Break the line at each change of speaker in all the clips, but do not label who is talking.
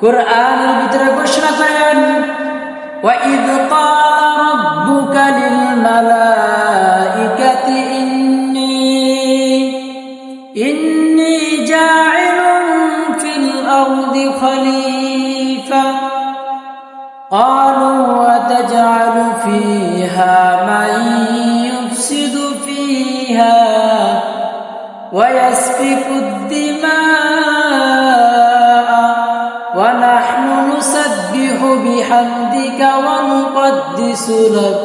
কুরআনের ভিতরে ঘোষণা করেন, ওয়া ইয ক্বালা রাব্বুকা লিল মালাইকাতি ইন্নী জাইলুন ফিল আরদি খলিফা ক্বালু আতাজআলু ফীহা মান ইউফসিদু ফীহা ওয়া ইয়াসফিকু الدماء ونحن نسبح بحمدك ونقدس لك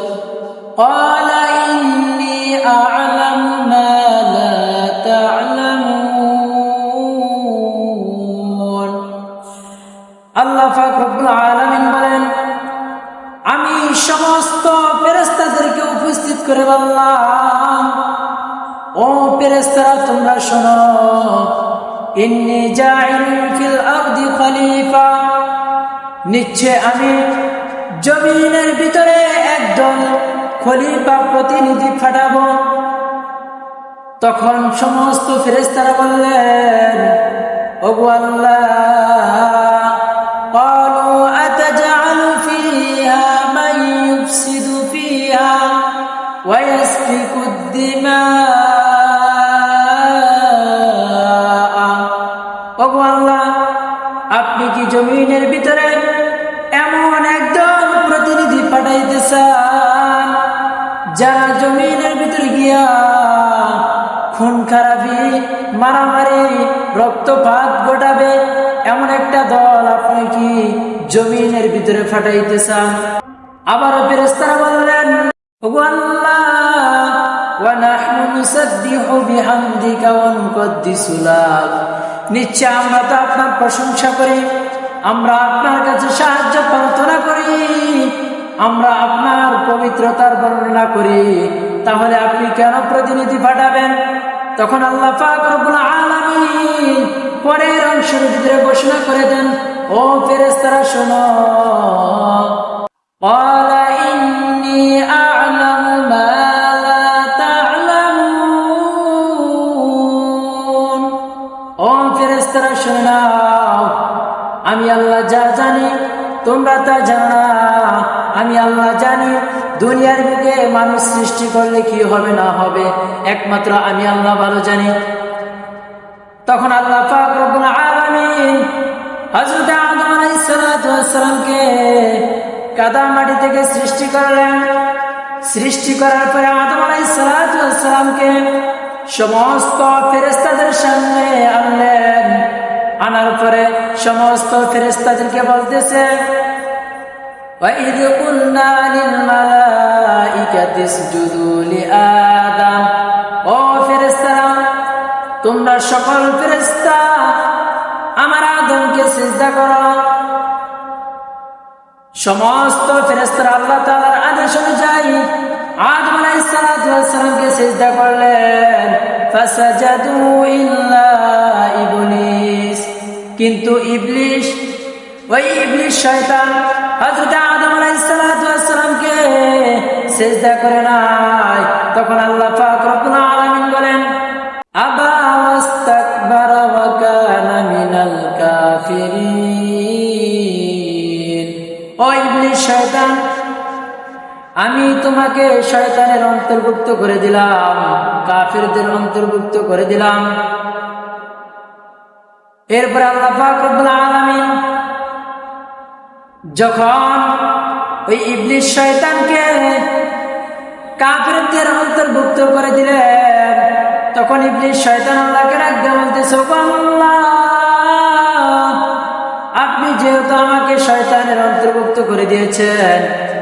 قال إني أعلم ما لا تعلمون আল্লাহ পাক রব্বুল আলামিন বলেন, আমি সমস্ত ফেরেশতাদেরকে উপস্থিত করে বললাম, ও ফেরেশতারা তোমরা শোনো, ইন্নী জাইলুন ফিল আরদি খলিফা, নিশ্চয় আমি জমিনের ভিতরে একজন খলিফা প্রতিনিধি পাঠাবো। তখন সমস্ত ফেরেশতারা বললেন, ওগো আল্লাহ, ক্বালু আতাজআলু ফীহা মান ইউফসিদু ফীহা ওয়া ইয়াসফিকু الدماء, ওগো আল্লাহ, আপনি কি জমিনের ভিতরে এমন একজন প্রতিনিধি পাঠাইতে চান যারা জমিনের ভিতরে গিয়া খুন খারাপি, মারামারি, রক্তপাত ঘটাবে এমন একটা দল আপনি কি জমিনের ভিতরে পাঠাইতে চান? আবারও ফেরেশতারা বললেন, ওগো আল্লাহ, ওয়া নাহনু নুসাব্বিহু বিহামদিকা ওয়া নুকদ্দিসু লাক, নিশ্চয় আমরা তো আপনার প্রশংসা করি, আমরা আপনার কাছে সাহায্য প্রার্থনা করি, আমরা আপনার পবিত্রতার বর্ণনা করি, তাহলে আপনি কেন প্রতিনিধি পাঠাবেন? তখন আল্লাহ পাক রব্বুল আলামিন পরের অংশের ভিতরে ঘোষণা করে দেন, ও ফেরেশতারা শোনো, ক্বালা ইন্নী আ'লামু মা লা তা'লামুন, ও ফেরেশতারা শুনে নাও, আমি আল্লাহ যা জানি তোমরা তা জানো না। আমি আল্লাহ জানি দুনিয়ার বুকে মানুষ সৃষ্টি করলে কি হবে না হবে, একমাত্র আমি আল্লাহ ভালো জানি। তখন আল্লাহ পাক রব্বুল আলামিন হযরত আদম আলাইহিস সালাতু ওয়াস সালামকে কাদা মাটি থেকে সৃষ্টি করলেন। সৃষ্টি করার পরে আদম আলাইহিস সালাতু ওয়াস সালামকে সমস্ত ফেরেশতাদের সামনে আনলেন। আনার পরে সমস্ত ফেরেশতাদেরকে বলতেছে, وَإِذْ قُلْنَا لِلْمَلَائِكَةِ اسْجُدُوا لِآدَمَ, ও ফেরেশতারা, তোমরা সকল ফেরেশতা আমার আদমকে সিজদা করো। সমস্ত ফেরেশতারা আল্লাহ তাআলার আদেশ অনুযায়ী আদম আলাইহিস সালাতু ওয়াস সালামকে সিজদা করলেন। ফাসাজাদু ইল্লা ইবলিস, কিন্তু ইবলিস, ওই ইবলিস শয়তান হযরত আদম আলাইহিস সালাতু ওয়াস সালামকে সিজদা করে নাই। তখন আল্লাহ পাক রব্বুল আলামিন বলেন, আবা ওয়াস্তাকবারা ওয়া কানা মিনাল কাফিরিন, ও ইবলিস শয়তান, আমি তোমাকে শয়তানের অন্তর্ভুক্ত করে দিলাম, কাফিরদের অন্তর্ভুক্ত করে দিলাম। এরপর আল্লাহ পাক রব্বুল আলামিন যখন ওই ইবলিস শয়তানকে কাফিরদের অন্তর্ভুক্ত করে দিলেন, তখন ইবলিস শয়তান আল্লাহকে ডাকতে বলতেছে, আল্লাহ, আপনি যেহেতু আমাকে শয়তানের অন্তর্ভুক্ত করে দিয়েছেন,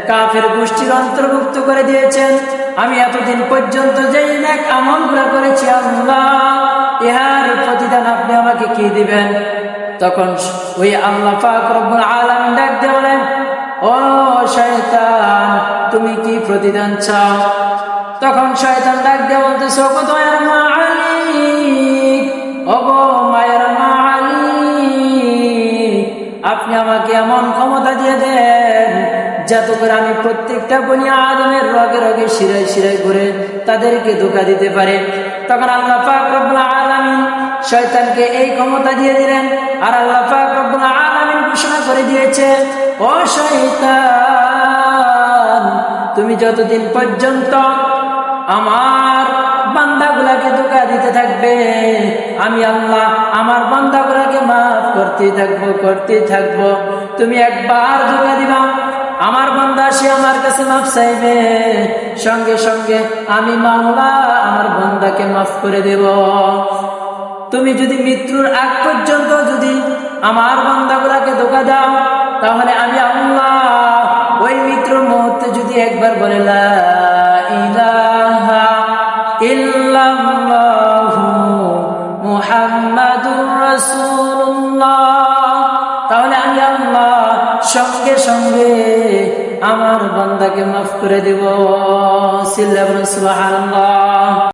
কাফের গোষ্ঠীর অন্তর্ভুক্ত করে দিয়েছেন, আমি এতদিন পর্যন্ত যেই নেক আমলগুলো করেছি, আল্লাহ, ইহার প্রতিদান আপনি আমাকে কি দিবেন? তখন ওই আল্লাহ পাক রব্বুল আলামিন ডাকতে বলেন, ও শয়তান, তুমি কি প্রতিদান চাও? তখন শয়তান ডাকতে বলতেছে, ও দয়ার মালিক, ও গো মায়ের মালিক, আপনি আমাকে এমন ক্ষমতা দিয়ে দেন যাতে করে আমি প্রত্যেকটা বনি আদমের রগে রগে শিরায় শিরায় ঘুরে তাদেরকে ধোঁকা দিতে পারে। তখন আল্লাহ পাক রব্বুল আলামিন শয়তানকে এই ক্ষমতা দিয়ে দিলেন। আর আল্লাহ পাক রব্বুল আলামিন ঘোষণা করে দিয়েছে, ও শয়তান, তুমি যতদিন পর্যন্ত আমার বান্দাগুলাকে ধোঁকা দিতে থাকবে, আমি আল্লাহ আমার বান্দাগুলাকে মাফ করতে থাকবো। তুমি একবার ধোঁকা দিবা, আমার বান্দা সে আমার কাছে মাফ চাইবে, সঙ্গে সঙ্গে আমি মাওলা আমার বান্দাকে মাফ করে দেব। তুমি যদি মৃত্যুর আগ পর্যন্ত যদি আমার বান্দাগুলাকে ধোঁকা দাও, তাহলে আমি আল্লাহ ওই মৃত্যুর মুহূর্তে যদি একবার বলে লা ইলাহা ইল্লাল্লাহু মুহাম্মাদুর রাসূলুল্লাহ, তাহলে আমি আল্লাহ সঙ্গে সঙ্গে আমার বান্দাকে মাফ করে দেব। সিল্লা বলুন সুবহানাল্লাহ।